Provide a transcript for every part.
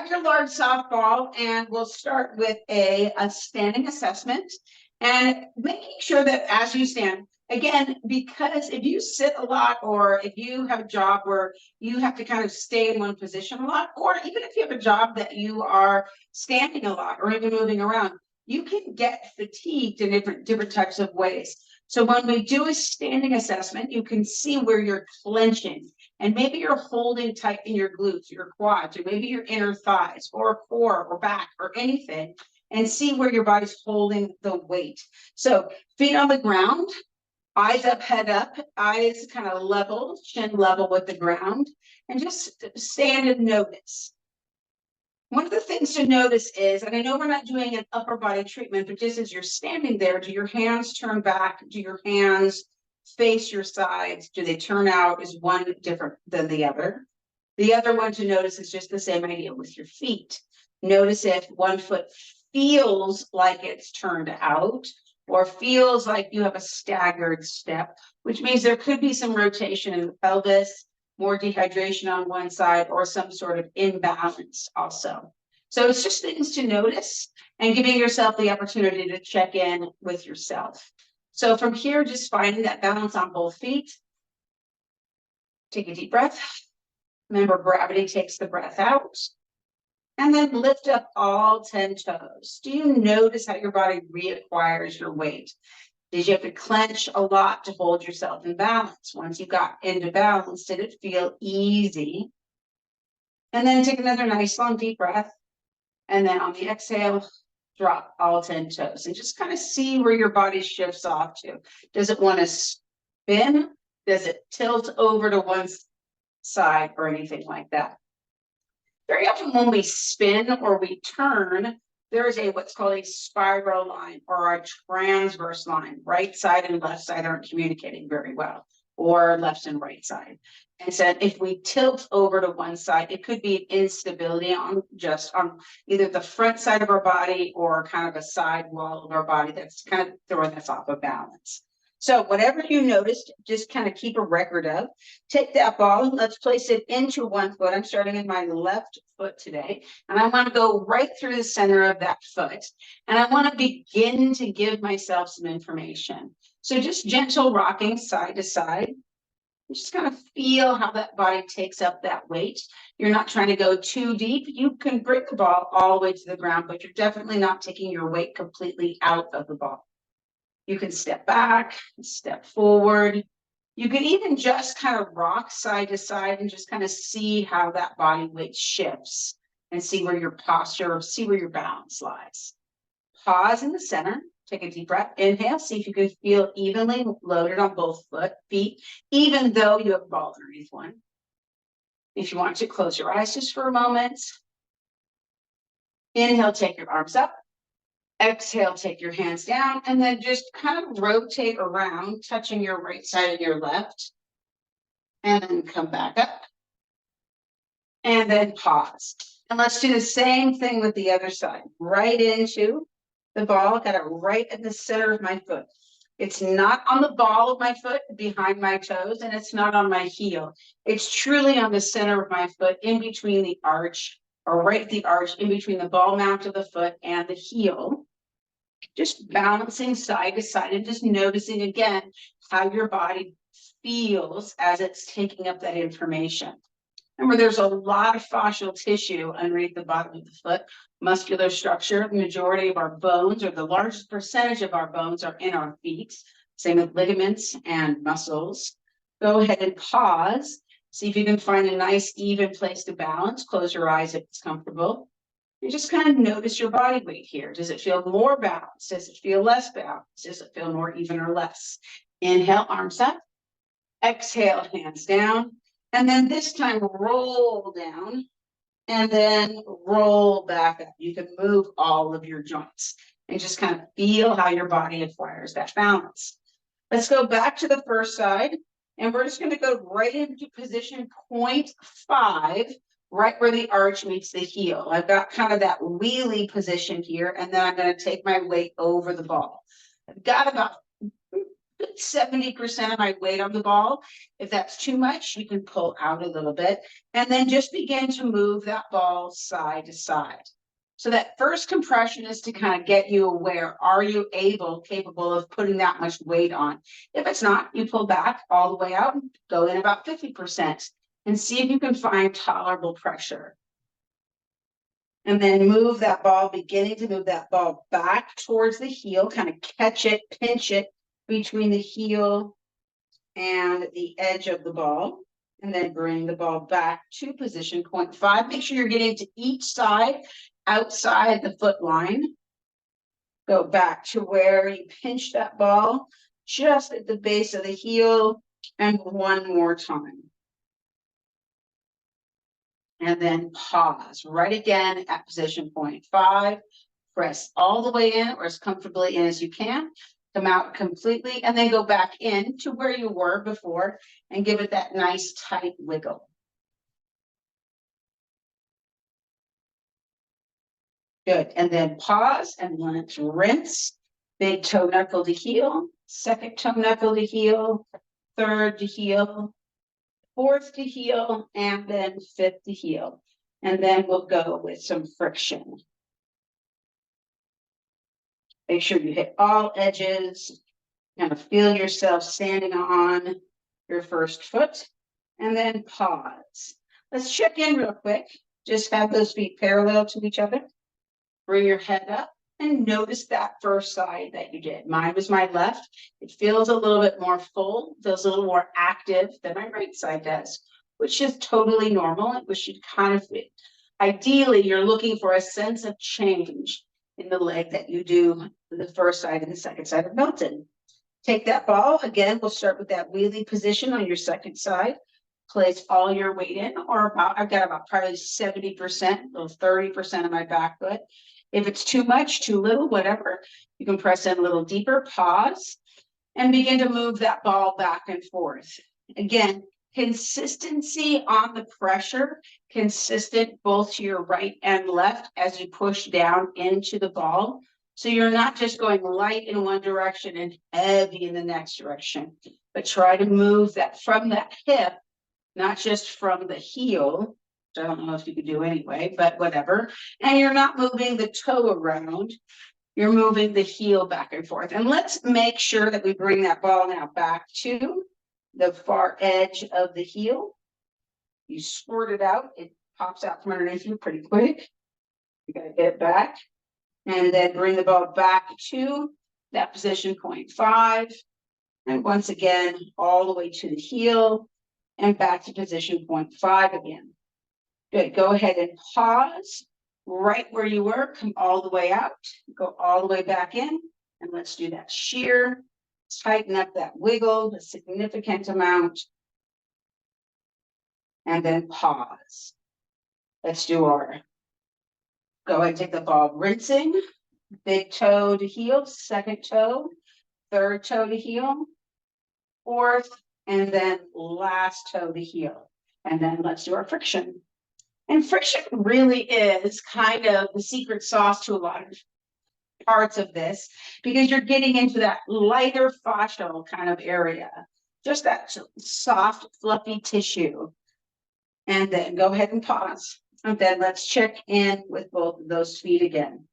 grab your large softball and we'll start with a standing assessment and making sure that as you stand, again, because if you sit a lot or if you have a job where you have to kind of stay in one position a lot, or even if you have a job that you are standing a lot or even moving around, you can get fatigued in different types of ways. So when we do a standing assessment, you can see where you're clenching. And maybe you're holding tight in your glutes, your quads, or maybe your inner thighs, or core, or back, or anything, and see where your body's holding the weight. So feet on the ground, eyes up, head up, eyes kind of level, chin level with the ground, and just stand and notice. One of the things to notice is, and I know we're not doing an upper body treatment, but just as you're standing there, do your hands turn back? Do your hands face your sides? Do they turn out? Is one different than the other? The other one to notice is just the same idea with your feet. Notice if one foot feels like it's turned out or feels like you have a staggered step, which means there could be some rotation in the pelvis, more dehydration on one side, or some sort of imbalance also. So it's just things to notice and giving yourself the opportunity to check in with yourself. So from here, just finding that balance on both feet. Take a deep breath. Remember, gravity takes the breath out. And then lift up all 10 toes. Do you notice how your body reacquires your weight? Did you have to clench a lot to hold yourself in balance? Once you got into balance, did it feel easy? And then take another nice long deep breath. And then on the exhale, drop all 10 toes and just kind of see where your body shifts off to. Does it want to spin? Does it tilt over to one side or anything like that? Very often when we spin or we turn, there is what's called a spiral line or a transverse line. Right side and left side aren't communicating very well, or left and right side. And so if we tilt over to one side, it could be an instability on either the front side of our body or kind of a side wall of our body that's kind of throwing us off of balance. So whatever you noticed, just kind of keep a record of. Take that ball and let's place it into one foot. I'm starting in my left foot today. And I want to go right through the center of that foot. And I want to begin to give myself some information. So just gentle rocking side to side. You just kind of feel how that body takes up that weight. You're not trying to go too deep. You can bring the ball all the way to the ground, but you're definitely not taking your weight completely out of the ball. You can step back, step forward. You can even just kind of rock side to side and just kind of see how that body weight shifts and see where your posture, see where your balance lies. Pause in the center, take a deep breath, inhale, see if you can feel evenly loaded on both feet, even though you have a ball underneath one. If you want to, close your eyes just for a moment. Inhale, take your arms up. Exhale, take your hands down, and then just kind of rotate around, touching your right side and your left. And then come back up. And then pause. And let's do the same thing with the other side. Right into the ball, got it right at the center of my foot. It's not on the ball of my foot, behind my toes, and it's not on my heel. It's truly on the center of my foot, in between the arch, or right at the arch, in between the ball mount of the foot and the heel. Just balancing side to side and just noticing again how your body feels as it's taking up that information. Remember, there's a lot of fascial tissue underneath the bottom of the foot, muscular structure. The majority of our bones, or the largest percentage of our bones, are in our feet. Same with ligaments and muscles. Go ahead and pause. See if you can find a nice, even place to balance. Close your eyes if it's comfortable. You just kind of notice your body weight here. Does it feel more balanced? Does it feel less balanced? Does it feel more even or less? Inhale, arms up. Exhale, hands down. And then this time, roll down. And then roll back up. You can move all of your joints. And just kind of feel how your body acquires that balance. Let's go back to the first side. And we're just going to go right into position 0.5. Right where the arch meets the heel. I've got kind of that wheelie position here, and then I'm going to take my weight over the ball. I've got about put 70% of my weight on the ball. If that's too much, you can pull out a little bit and then just begin to move that ball side to side. So that first compression is to kind of get you aware. Are you capable of putting that much weight on? If it's not, you pull back all the way out and go in about 50% and see if you can find tolerable pressure. And then move that ball, beginning to move that ball back towards the heel, kind of catch it, pinch it between the heel and the edge of the ball. And then bring the ball back to position point 5. Make sure you're getting to each side outside the foot line. Go back to where you pinch that ball, just at the base of the heel, and one more time. And then pause right again at position point 5. Press all the way in or as comfortably in as you can. Come out completely and then go back in to where you were before and give it that nice tight wiggle. Good. And then pause and let's rinse. Big toe knuckle to heel, second toe knuckle to heel, third to heel, fourth to heel, and then fifth to heel. And then we'll go with some friction. Make sure you hit all edges. Kind of feel yourself standing on your first foot. And then pause. Let's check in real quick. Just have those feet parallel to each other. Bring your head up and notice that first side that you did. Mine was my left. It feels a little bit more full, feels a little more active than my right side does, which is totally normal. We should kind of fit. Ideally, you're looking for a sense of change in the leg that you do the first side and the second side of Milton. Take that ball. Again, we'll start with that wheelie position on your second side. Place all your weight in, or about, I've got about probably 70%, or 30% of my back foot. If it's too much, too little, whatever, you can press in a little deeper, pause, and begin to move that ball back and forth. Again, consistency on the pressure, consistent both to your right and left as you push down into the ball. So you're not just going light in one direction and heavy in the next direction, but try to move that from that hip, not just from the heel, which I don't know if you could do anyway, but whatever. And you're not moving the toe around, you're moving the heel back and forth. And let's make sure that we bring that ball now back to the far edge of the heel. You squirt it out, it pops out from underneath you pretty quick. You gotta get it back. And then bring the ball back to that position point 5. And once again, all the way to the heel and back to position point 5 again. Good. Go ahead and pause right where you were. Come all the way out. Go all the way back in. And let's do that shear. Tighten up that wiggle a significant amount. And then pause. Let's do our. Go ahead and take the ball rinsing. Big toe to heel, second toe, third toe to heel, fourth, and then last toe to heel. And then let's do our friction. And friction really is kind of the secret sauce to a lot of parts of this, because you're getting into that lighter fascial kind of area, just that soft, fluffy tissue. And then go ahead and pause. And then let's check in with both of those feet again.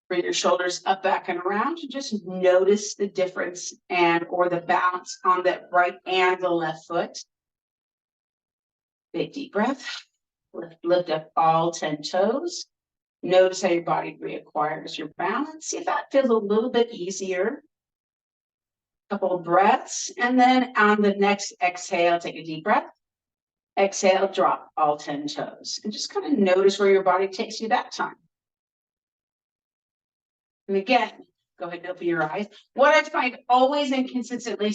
Bring your shoulders up, back, and around. Just notice the difference or the balance on that right and the left foot. Big deep breath. Lift up all 10 toes. Notice how your body reacquires your balance. See if that feels a little bit easier. Couple of breaths. And then on the next exhale, take a deep breath. Exhale, drop all 10 toes. And just kind of notice where your body takes you that time. And again, go ahead and open your eyes. What I find always inconsistently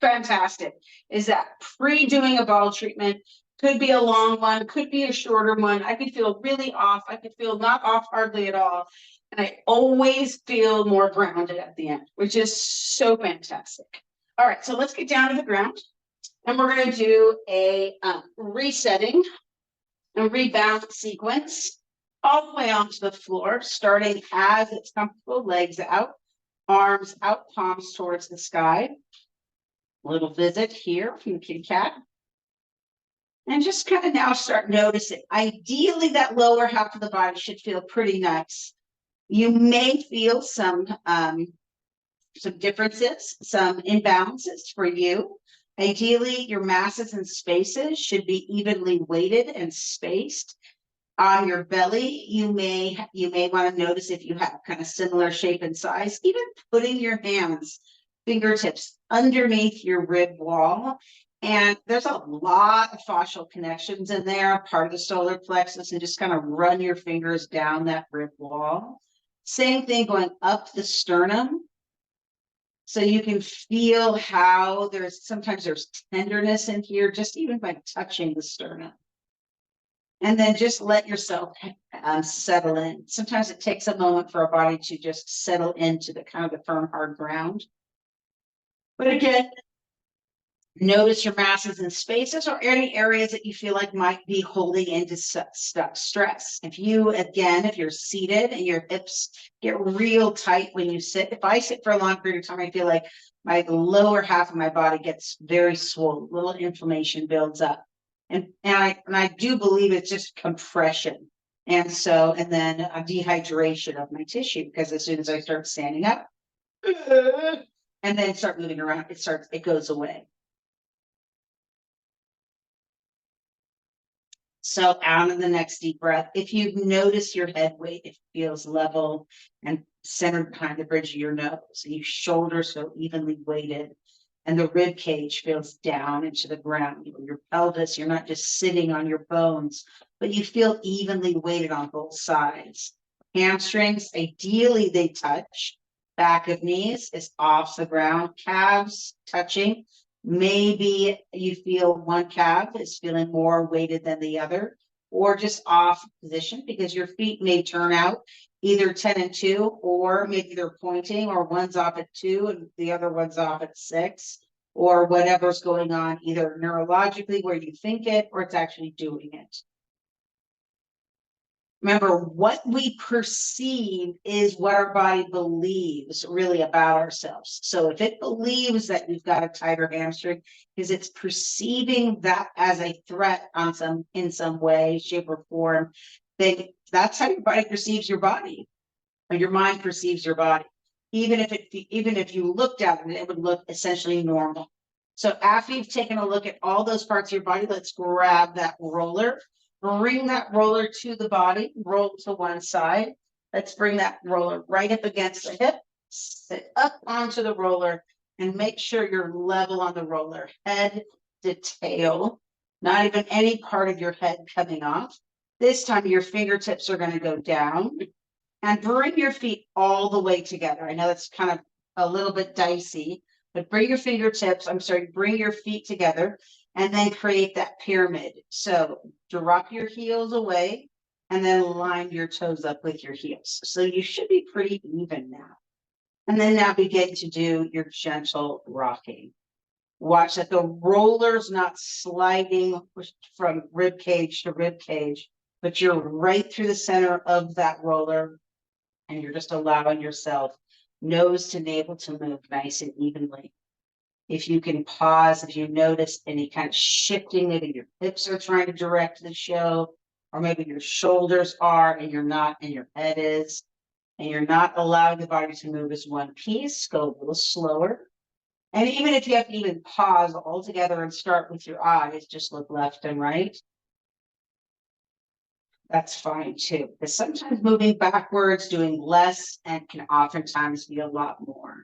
fantastic is that pre-doing a ball treatment, could be a long one, could be a shorter one. I could feel really off. I could feel not off hardly at all. And I always feel more grounded at the end, which is so fantastic. All right, so let's get down to the ground. And we're going to do a resetting and rebalance sequence all the way onto the floor, starting as it's comfortable, legs out. Arms out, palms towards the sky. A little visit here from kitty cat. And just kind of now start noticing. Ideally, that lower half of the body should feel pretty nice. You may feel some differences, some imbalances for you. Ideally, your masses and spaces should be evenly weighted and spaced. On your belly, you may want to notice if you have kind of similar shape and size, even putting your hands, fingertips underneath your rib wall. And there's a lot of fascial connections in there, part of the solar plexus, and just kind of run your fingers down that rib wall. Same thing going up the sternum. So you can feel how sometimes there's tenderness in here, just even by touching the sternum. And then just let yourself settle in. Sometimes it takes a moment for our body to just settle into the kind of the firm, hard ground. But again, notice your masses and spaces or any areas that you feel like might be holding into stuck stress. If you're seated and your hips get real tight when you sit, if I sit for a long period of time, I feel like my lower half of my body gets very swollen, little inflammation builds up. And I do believe it's just compression. And then a dehydration of my tissue, because as soon as I start standing up and then start moving around, it goes away. So out of the next deep breath, if you notice your head weight, it feels level and centered behind the bridge of your nose, and your shoulders feel evenly weighted, and the rib cage feels down into the ground. Your pelvis, you're not just sitting on your bones, but you feel evenly weighted on both sides. Hamstrings, ideally they touch. Back of knees is off the ground. Calves touching. Maybe you feel one calf is feeling more weighted than the other, or just off position because your feet may turn out either 10 and 2, or maybe they're pointing, or one's off at 2 and the other one's off at 6, or whatever's going on, either neurologically where you think it, or it's actually doing it. Remember, what we perceive is what our body believes really about ourselves. So if it believes that you've got a tighter hamstring, because it's perceiving that as a threat in some way, shape, or form, that's how your body perceives your body, or your mind perceives your body. Even if you looked at it, it would look essentially normal. So after you've taken a look at all those parts of your body, let's grab that roller. Bring that roller to the body, roll to one side. Let's bring that roller right up against the hip, sit up onto the roller, and make sure you're level on the roller, head to tail, not even any part of your head coming off. This time your fingertips are going to go down, and bring your feet all the way together. I know that's kind of a little bit dicey, but bring your feet together. And then create that pyramid. So drop your heels away and then line your toes up with your heels. So you should be pretty even now. And then now begin to do your gentle rocking. Watch that the roller's not sliding from rib cage to rib cage, but you're right through the center of that roller, and you're just allowing yourself nose to navel to move nice and evenly. If you can pause, if you notice any kind of shifting, maybe your hips are trying to direct the show, or maybe your shoulders are and you're not, and your head is, and you're not allowing the body to move as one piece, go a little slower. And even if you have to even pause altogether and start with your eyes, just look left and right. That's fine too, because sometimes moving backwards, doing less, and can oftentimes be a lot more.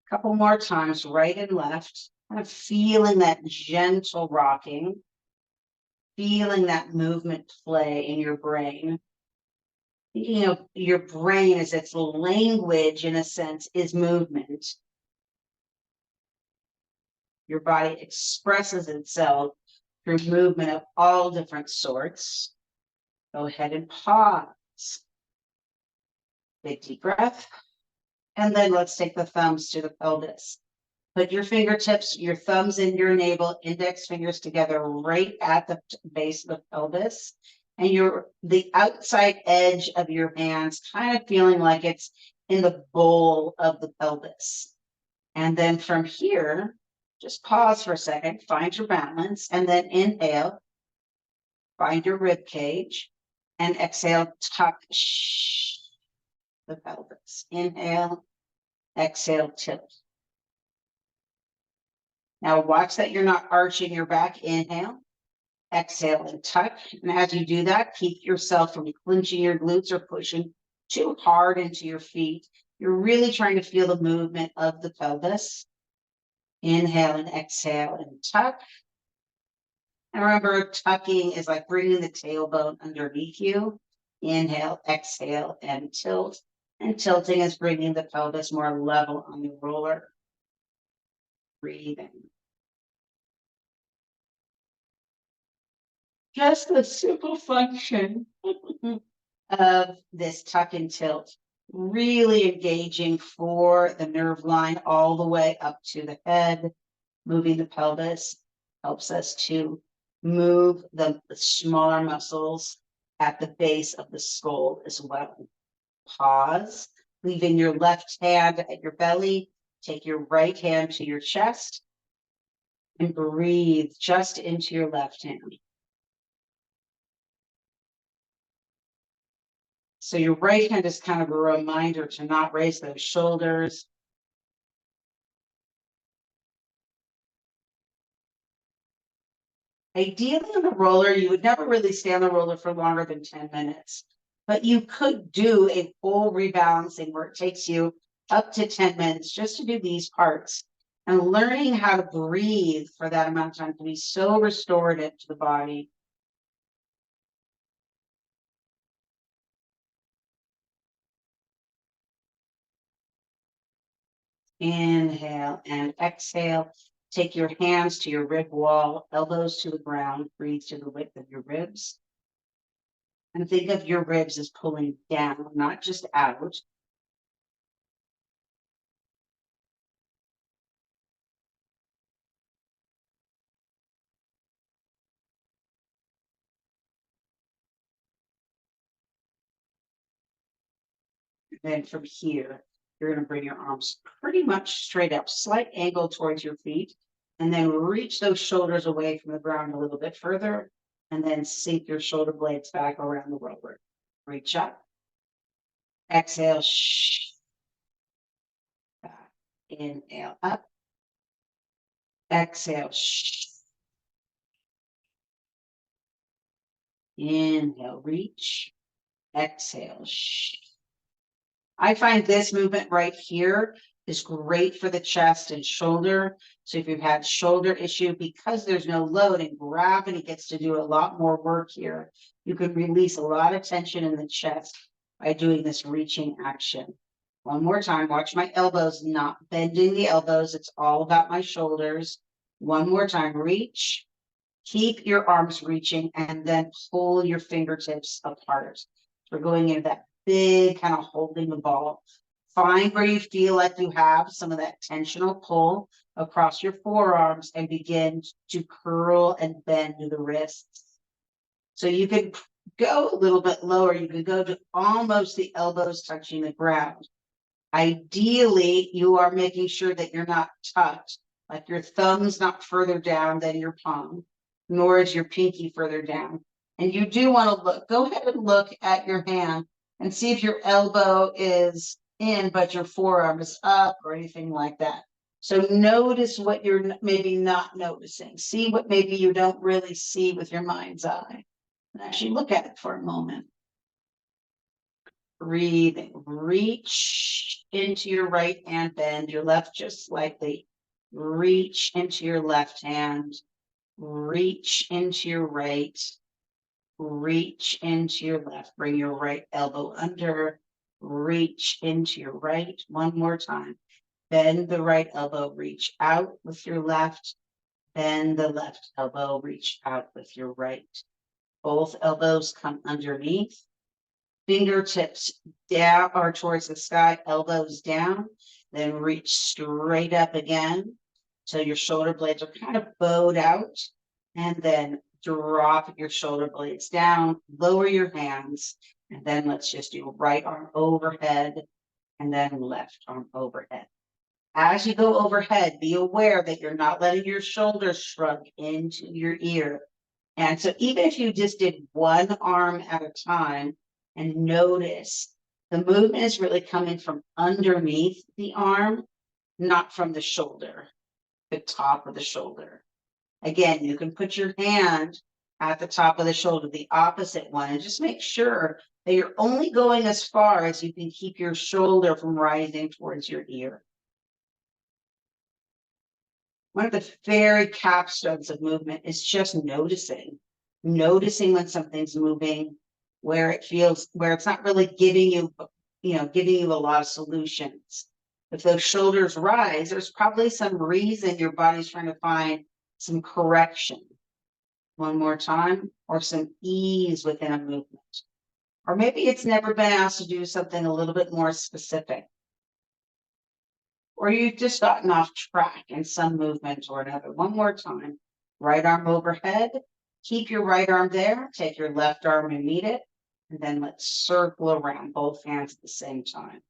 Couple more times, right and left, kind of feeling that gentle rocking, feeling that movement play in your brain. Your brain, as its language in a sense, is movement. Your body expresses itself through movement of all different sorts. Go ahead and pause. Big deep breath. And then let's take the thumbs to the pelvis. Put your fingertips, your thumbs in your navel, index fingers together right at the base of the pelvis. And the outside edge of your hands kind of feeling like it's in the bowl of the pelvis. And then from here, just pause for a second, find your balance, and then inhale, find your rib cage, and exhale, tuck the pelvis. Inhale, exhale, tilt. Now watch that you're not arching your back. Inhale, exhale, and tuck. And as you do that, keep yourself from clenching your glutes or pushing too hard into your feet. You're really trying to feel the movement of the pelvis. Inhale and exhale and tuck. And remember, tucking is like bringing the tailbone underneath you. Inhale, exhale, and tilt. And tilting is bringing the pelvis more level on the roller. Breathing. Just the simple function of this tuck and tilt, really engaging for the nerve line all the way up to the head. Moving the pelvis helps us to move the smaller muscles at the base of the skull as well. Pause, leaving your left hand at your belly. Take your right hand to your chest and breathe just into your left hand. So your right hand is kind of a reminder to not raise those shoulders. Ideally on the roller, you would never really stay on the roller for longer than 10 minutes, but you could do a full rebalancing where it takes you up to 10 minutes just to do these parts. And learning how to breathe for that amount of time can be so restorative to the body. Inhale and exhale. Take your hands to your rib wall, elbows to the ground, breathe to the width of your ribs. And think of your ribs as pulling down, not just out. Then from here, you're going to bring your arms pretty much straight up, slight angle towards your feet, and then reach those shoulders away from the ground a little bit further, and then sink your shoulder blades back around the roller. Reach up. Exhale. Back. Inhale up. Exhale. Inhale. Reach. Exhale. I find this movement right here is great for the chest and shoulder. So if you've had shoulder issue, because there's no load and gravity gets to do a lot more work here, you can release a lot of tension in the chest by doing this reaching action. One more time, watch my elbows, not bending the elbows. It's all about my shoulders. One more time, reach. Keep your arms reaching and then pull your fingertips apart. We're going into that big kind of holding the ball. Find where you feel like you have some of that tensional pull across your forearms and begin to curl and bend the wrists. So you can go a little bit lower. You can go to almost the elbows touching the ground. Ideally, you are making sure that you're not tucked, like your thumb's not further down than your palm, nor is your pinky further down. And you do want to look, go ahead and look at your hand and see if your elbow is in, but your forearm is up or anything like that. So notice what you're maybe not noticing. See what maybe you don't really see with your mind's eye. And actually look at it for a moment. Breathing, reach into your right hand, bend your left just slightly. Reach into your left hand, reach into your right, reach into your left. Bring your right elbow under, reach into your right. One more time. Bend the right elbow, reach out with your left. Bend the left elbow, reach out with your right. Both elbows come underneath. Fingertips down or towards the sky, elbows down, then reach straight up again till your shoulder blades are kind of bowed out, and then drop your shoulder blades down, lower your hands, and then let's just do right arm overhead, and then left arm overhead. As you go overhead, be aware that you're not letting your shoulders shrug into your ear. And so even if you just did one arm at a time and notice the movement is really coming from underneath the arm, not from the shoulder, the top of the shoulder. Again, you can put your hand at the top of the shoulder, the opposite one, and just make sure that you're only going as far as you can keep your shoulder from rising towards your ear. One of the very capstones of movement is just noticing when something's moving, where it feels, where it's not really giving you a lot of solutions. If those shoulders rise, there's probably some reason your body's trying to find some correction. One more time, or some ease within a movement. Or maybe it's never been asked to do something a little bit more specific. Or you've just gotten off track in some movement or another. One more time, right arm overhead, keep your right arm there, take your left arm and meet it, and then let's circle around both hands at the same time.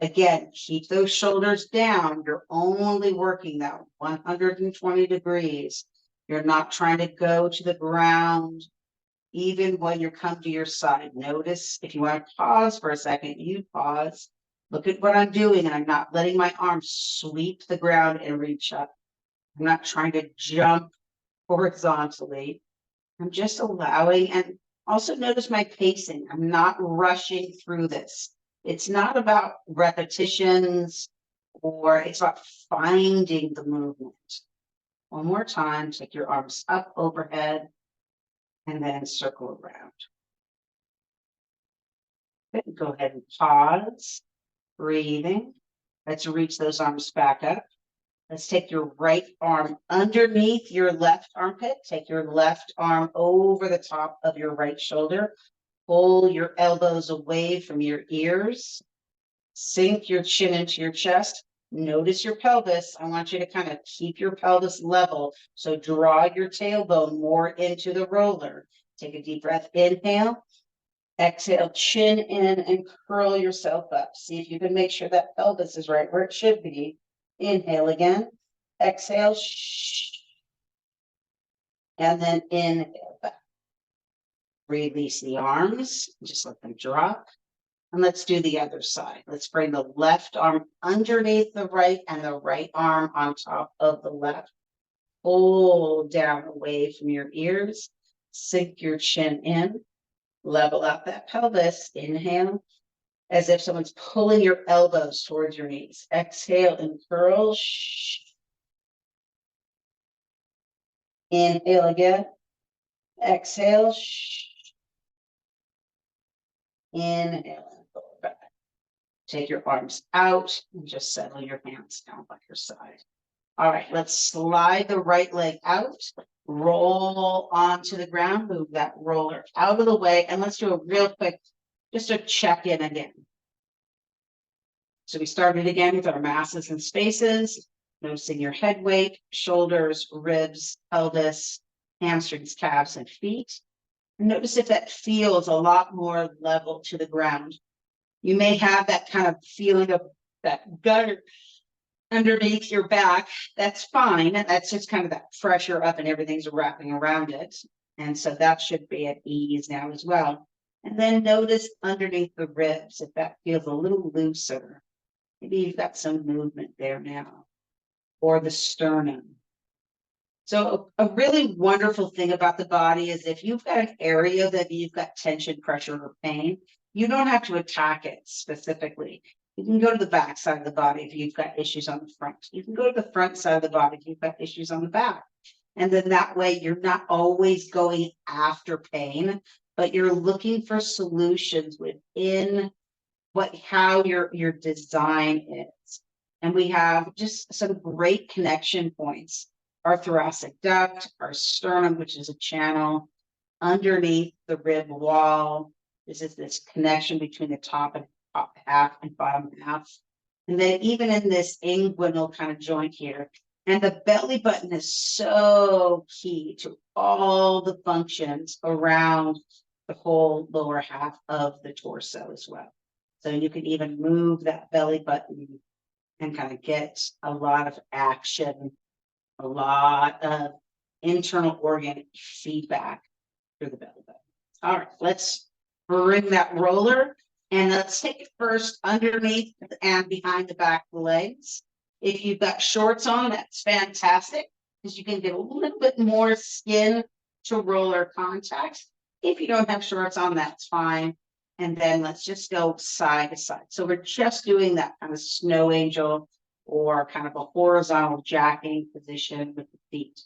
Again, keep those shoulders down. You're only working that 120 degrees. You're not trying to go to the ground, even when you come to your side. Notice if you want to pause for a second, you pause. Look at what I'm doing, and I'm not letting my arms sweep the ground and reach up. I'm not trying to jump horizontally. I'm just allowing, and also notice my pacing. I'm not rushing through this. It's not about repetitions, or it's about finding the movement. One more time, take your arms up overhead and then circle around. Good. Go ahead and pause, breathing. Let's reach those arms back up. Let's take your right arm underneath your left armpit. Take your left arm over the top of your right shoulder. Pull your elbows away from your ears. Sink your chin into your chest. Notice your pelvis. I want you to kind of keep your pelvis level. So draw your tailbone more into the roller. Take a deep breath. Inhale. Exhale, chin in and curl yourself up. See if you can make sure that pelvis is right where it should be. Inhale again. Exhale. And then inhale back. Release the arms. Just let them drop. And let's do the other side. Let's bring the left arm underneath the right and the right arm on top of the left. Hold down away from your ears. Sink your chin in. Level out that pelvis. Inhale, as if someone's pulling your elbows towards your knees. Exhale and curl. Inhale again. Exhale. Inhale. Take your arms out and just settle your hands down by your side. All right, let's slide the right leg out, roll onto the ground, move that roller out of the way, and let's do a real quick, just a check-in again. So we started again with our masses and spaces, noticing your head weight, shoulders, ribs, pelvis, hamstrings, calves, and feet. And notice if that feels a lot more level to the ground. You may have that kind of feeling of that gutter underneath your back. That's fine. That's just kind of that pressure up and everything's wrapping around it. And so that should be at ease now as well. And then notice underneath the ribs, if that feels a little looser. Maybe you've got some movement there now. Or the sternum. So a really wonderful thing about the body is if you've got an area that you've got tension, pressure, or pain, you don't have to attack it specifically. You can go to the back side of the body if you've got issues on the front. You can go to the front side of the body if you've got issues on the back. And then that way you're not always going after pain, but you're looking for solutions within how your design is. And we have just some great connection points. Our thoracic duct, our sternum, which is a channel underneath the rib wall. This is this connection between the top half and bottom half. And then even in this inguinal kind of joint here. And the belly button is so key to all the functions around the whole lower half of the torso as well. So you can even move that belly button and kind of get a lot of action, a lot of internal organ feedback through the belly button. All right, let's bring that roller and let's take it first underneath and behind the back of the legs. If you've got shorts on, that's fantastic because you can get a little bit more skin to roller contact. If you don't have shorts on, that's fine. And then let's just go side to side. So we're just doing that kind of snow angel or kind of a horizontal jacking position with the feet.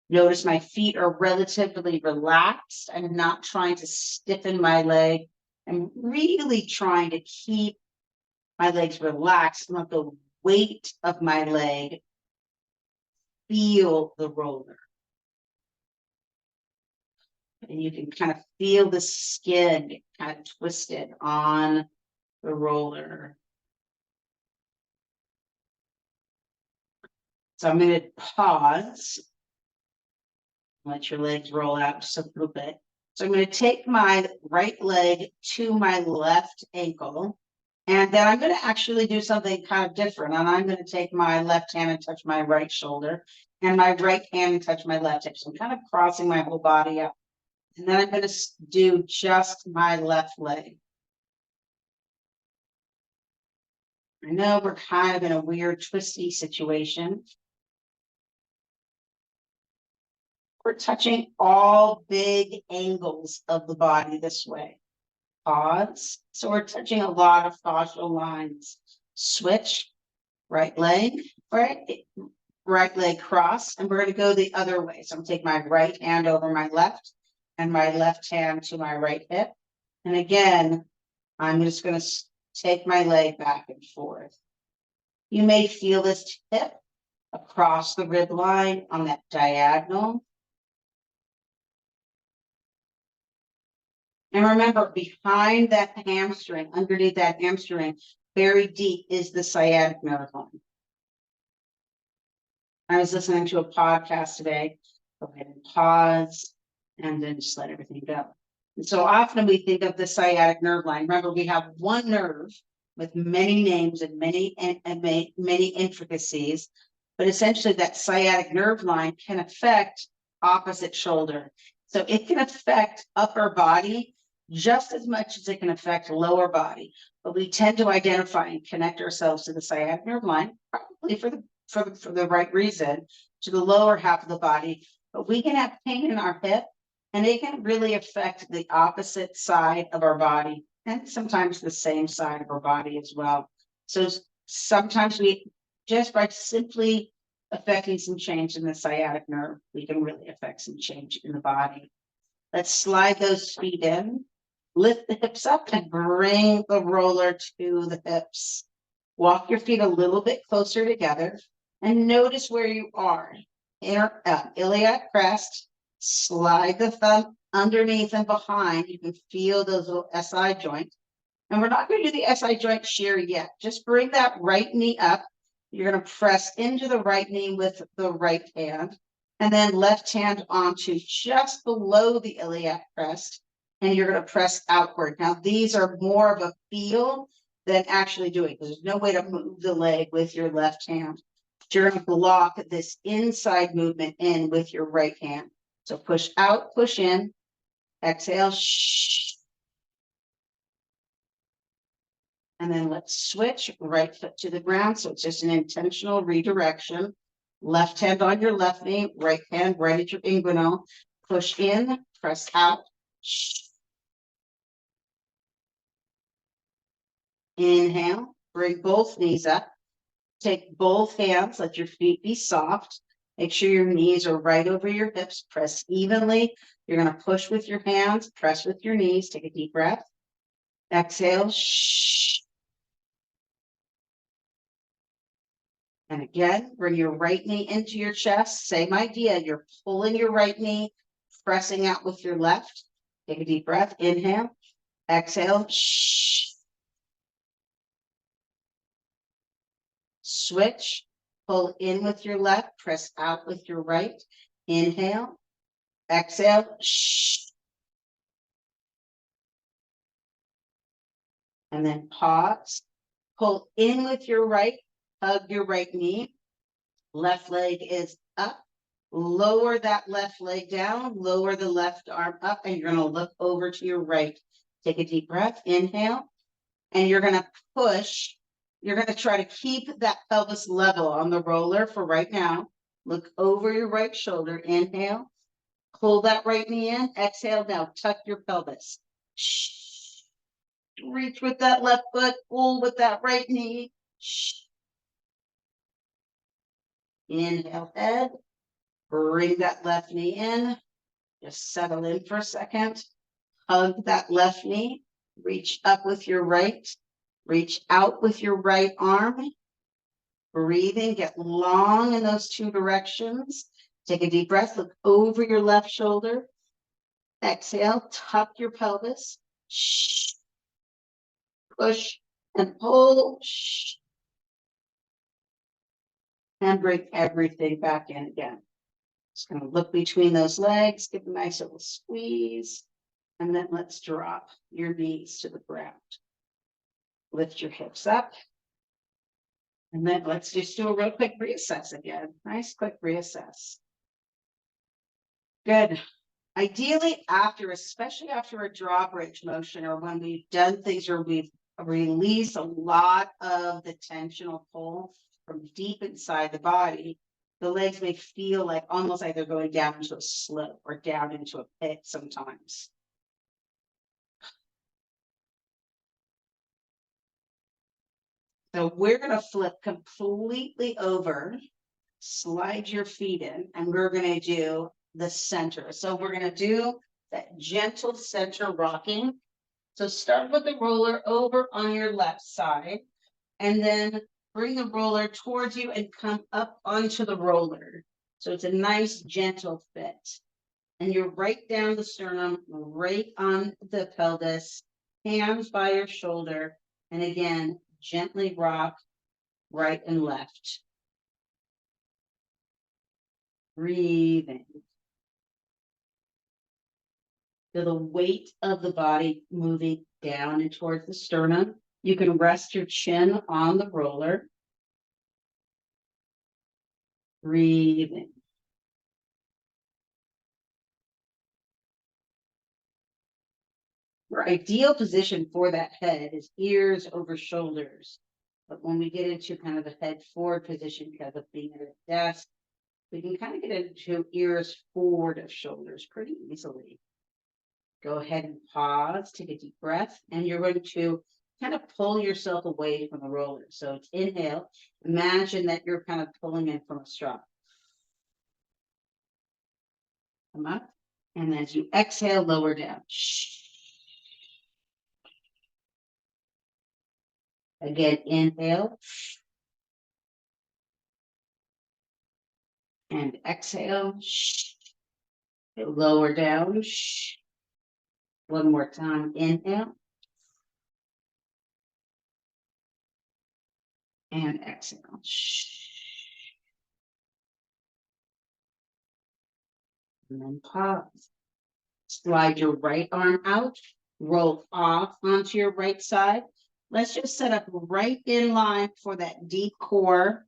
Notice my feet are relatively relaxed. I'm not trying to stiffen my leg. I'm really trying to keep my legs relaxed, let the weight of my leg feel the roller. And you can kind of feel the skin get kind of twisted on the roller. So I'm going to pause. Let your legs roll out just a little bit. So I'm going to take my right leg to my left ankle. And then I'm going to actually do something kind of different. And I'm going to take my left hand and touch my right shoulder. And my right hand and touch my left hip. So I'm kind of crossing my whole body up. And then I'm going to do just my left leg. I know we're kind of in a weird, twisty situation. We're touching all big angles of the body this way. Pause. So we're touching a lot of fascial lines. Switch, right leg cross, and we're going to go the other way. So I'm taking my right hand over my left and my left hand to my right hip. And again, I'm just going to take my leg back and forth. You may feel this tip across the rib line on that diagonal. And remember, behind that hamstring, underneath that hamstring, very deep is the sciatic nerve line. I was listening to a podcast today. Go ahead and pause and then just let everything go. And so often we think of the sciatic nerve line. Remember, we have one nerve with many names and many intricacies, but essentially that sciatic nerve line can affect opposite shoulder. So it can affect upper body just as much as it can affect lower body. But we tend to identify and connect ourselves to the sciatic nerve line, probably for the right reason, to the lower half of the body. But we can have pain in our hip, and it can really affect the opposite side of our body, and sometimes the same side of our body as well. So sometimes we, just by simply affecting some change in the sciatic nerve, we can really affect some change in the body. Let's slide those feet in, lift the hips up, and bring the roller to the hips. Walk your feet a little bit closer together and notice where you are. Iliac crest, slide the thumb underneath and behind. You can feel those little SI joints. And we're not going to do the SI joint shear yet. Just bring that right knee up. You're going to press into the right knee with the right hand. And then left hand onto just below the iliac crest. And you're going to press outward. Now, these are more of a feel than actually doing, because there's no way to move the leg with your left hand. You're going to block this inside movement in with your right hand. So push out, push in, exhale, shh. And then let's switch right foot to the ground. So it's just an intentional redirection. Left hand on your left knee, right hand right at your inguinal. Push in, press out, shh. Inhale, bring both knees up. Take both hands, let your feet be soft. Make sure your knees are right over your hips. Press evenly. You're going to push with your hands, press with your knees. Take a deep breath. Exhale. Shh. And again, bring your right knee into your chest. Same idea. You're pulling your right knee, pressing out with your left. Take a deep breath. Inhale. Exhale. Shh. Switch. Pull in with your left. Press out with your right. Inhale. Exhale. Shh. and then pause. Pull in with your right, hug your right knee. Left leg is up. Lower that left leg down, lower the left arm up, and you're going to look over to your right. Take a deep breath, inhale, and you're going to push. You're going to try to keep that pelvis level on the roller for right now. Look over your right shoulder, inhale, pull that right knee in, exhale, now tuck your pelvis. Shh. Reach with that left foot, pull with that right knee. Shh. Inhale, head. Bring that left knee in. Just settle in for a second. Hug that left knee. Reach up with your right. Reach out with your right arm. Breathing, get long in those two directions. Take a deep breath. Look over your left shoulder. Exhale, tuck your pelvis. Shh. Push and pull. Shh. And bring everything back in again. Just going to look between those legs, give a nice little squeeze, and then let's drop your knees to the ground. Lift your hips up. And then let's just do a real quick reassess again. Nice quick reassess. Good. Ideally, especially after a drawbridge motion, or when we've done things where we've released a lot of the tensional pull from deep inside the body, the legs may feel like almost like they're going down into a slope or down into a pit sometimes. So we're going to flip completely over, slide your feet in, and we're going to do the center. So we're going to do that gentle center rocking. So start with the roller over on your left side, and then bring the roller towards you and come up onto the roller. So it's a nice gentle fit. And you're right down the sternum, right on the pelvis, hands by your shoulder. And again, gently rock right and left. Breathing. Feel the weight of the body moving down and towards the sternum. You can rest your chin on the roller. Breathing. Your ideal position for that head is ears over shoulders. But when we get into kind of a head forward position because of being at a desk, we can kind of get into ears forward of shoulders pretty easily. Go ahead and pause, take a deep breath, and you're going to kind of pull yourself away from the roller. So it's inhale. Imagine that you're kind of pulling in from a straw. Come up. And as you exhale, lower down. Again, inhale. And exhale. Lower down. One more time. Inhale. And exhale. And then pause. Slide your right arm out. Roll off onto your right side. Let's just set up right in line for that deep core.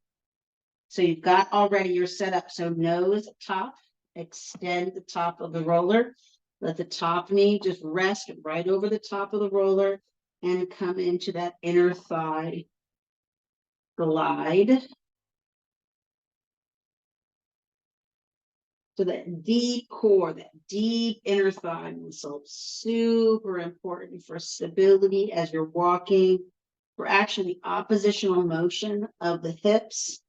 So you've got already your setup. So nose top, extend the top of the roller. Let the top knee just rest right over the top of the roller and come into that inner thigh glide. So that deep core, that deep inner thigh muscle, super important for stability as you're walking, for actually the oppositional motion of the hips.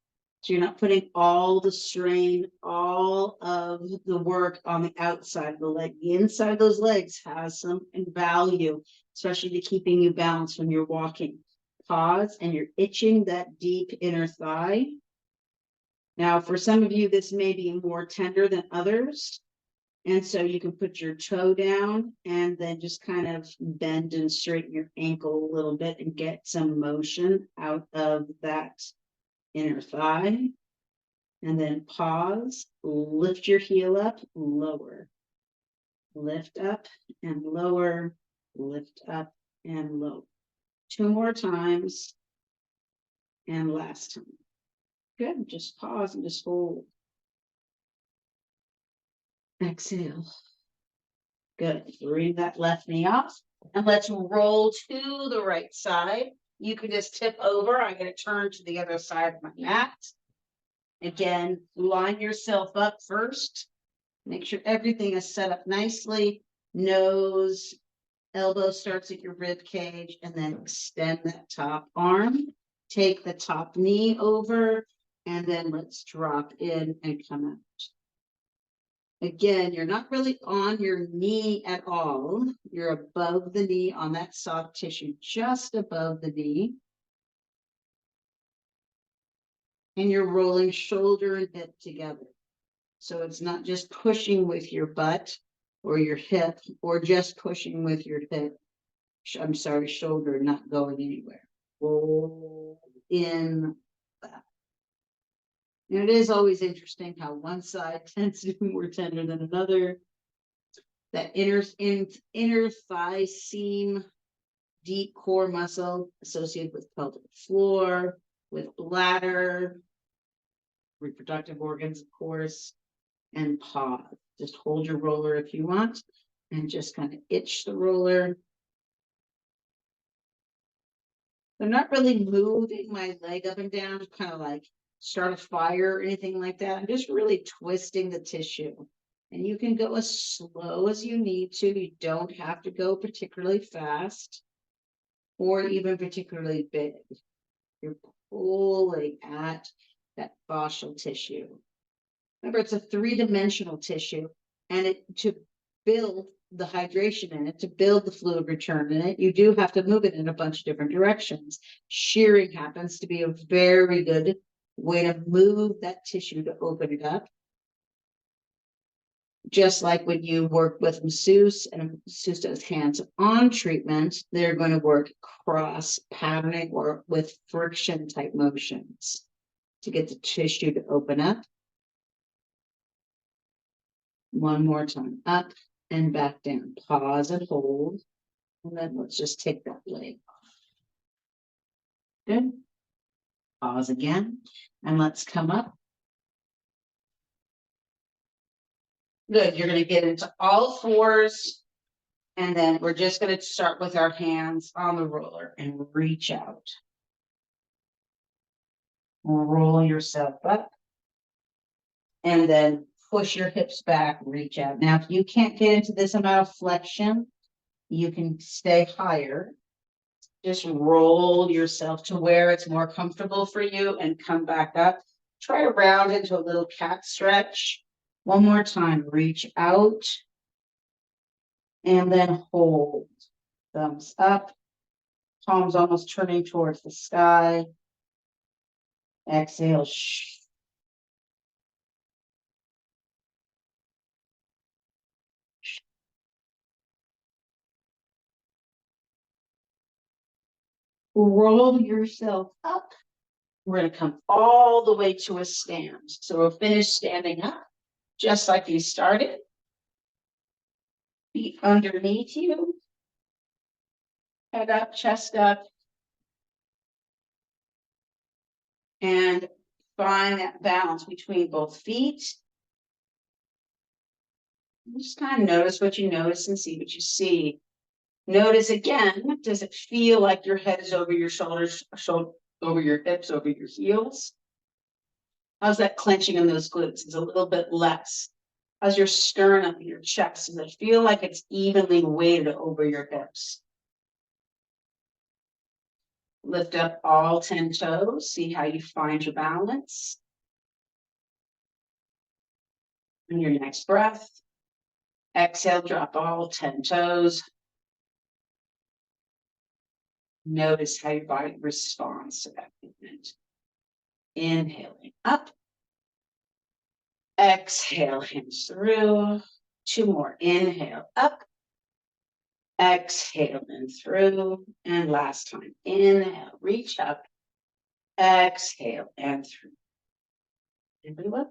So you're not putting all the strain, all of the work on the outside of the leg. The inside of those legs has some value, especially to keeping you balanced when you're walking. Pause, and you're itching that deep inner thigh. Now, for some of you, this may be more tender than others. And so you can put your toe down and then just kind of bend and straighten your ankle a little bit and get some motion out of that inner thigh. And then pause, lift your heel up, lower. Lift up and lower, lift up and lower. 2 more times. And last time. Good. Just pause and just hold. Exhale. Good. Bring that left knee off. And let's roll to the right side. You can just tip over. I'm going to turn to the other side of my mat. Again, line yourself up first. Make sure everything is set up nicely. Nose, elbow starts at your rib cage, and then extend that top arm. Take the top knee over, and then let's drop in and come out. Again, you're not really on your knee at all. You're above the knee on that soft tissue, just above the knee. And you're rolling shoulder and hip together. So it's not just pushing with your butt or your hip, or just pushing with your hip. I'm sorry, shoulder not going anywhere. Roll in back. And it is always interesting how one side tends to be more tender than another. That inner thigh seam, deep core muscle associated with pelvic floor, with bladder, reproductive organs, of course, and pause. Just hold your roller if you want, and just kind of itch the roller. I'm not really moving my leg up and down, kind of like start a fire or anything like that. I'm just really twisting the tissue. And you can go as slow as you need to. You don't have to go particularly fast or even particularly big. You're pulling at that fascial tissue. Remember, it's a 3-dimensional tissue, and to build the hydration in it, to build the fluid return in it, you do have to move it in a bunch of different directions. Shearing happens to be a very good way to move that tissue to open it up. Just like when you work with masseuse, and masseuse does hands-on treatment, they're going to work cross patterning or with friction type motions to get the tissue to open up. One more time, up and back down. Pause and hold. And then let's just take that leg off. Good. Pause again. And let's come up. Good. You're going to get into all fours. And then we're just going to start with our hands on the roller and reach out. Roll yourself up. And then push your hips back, reach out. Now, if you can't get into this amount of flexion, you can stay higher. Just roll yourself to where it's more comfortable for you and come back up. Try to round into a little cat stretch. One more time, reach out and then hold. Thumbs up, palms almost turning towards the sky. Exhale. Roll yourself up. We're going to come all the way to a stand. So we'll finish standing up, just like you started. Feet underneath you. Head up, chest up. And find that balance between both feet. Just kind of notice what you notice and see what you see. Notice again, does it feel like your head is over your shoulders, over your hips, over your heels? How's that clenching in those glutes? It's a little bit less. How's your sternum, your chest? Does it feel like it's evenly weighted over your hips? Lift up all 10 toes. See how you find your balance. And your next breath. Exhale, drop all 10 toes. Notice how your body responds to that movement. Inhaling up. Exhale, hands through. 2 more. Inhale up. Exhale and through. And last time. Inhale, reach up. Exhale and through. Everyone.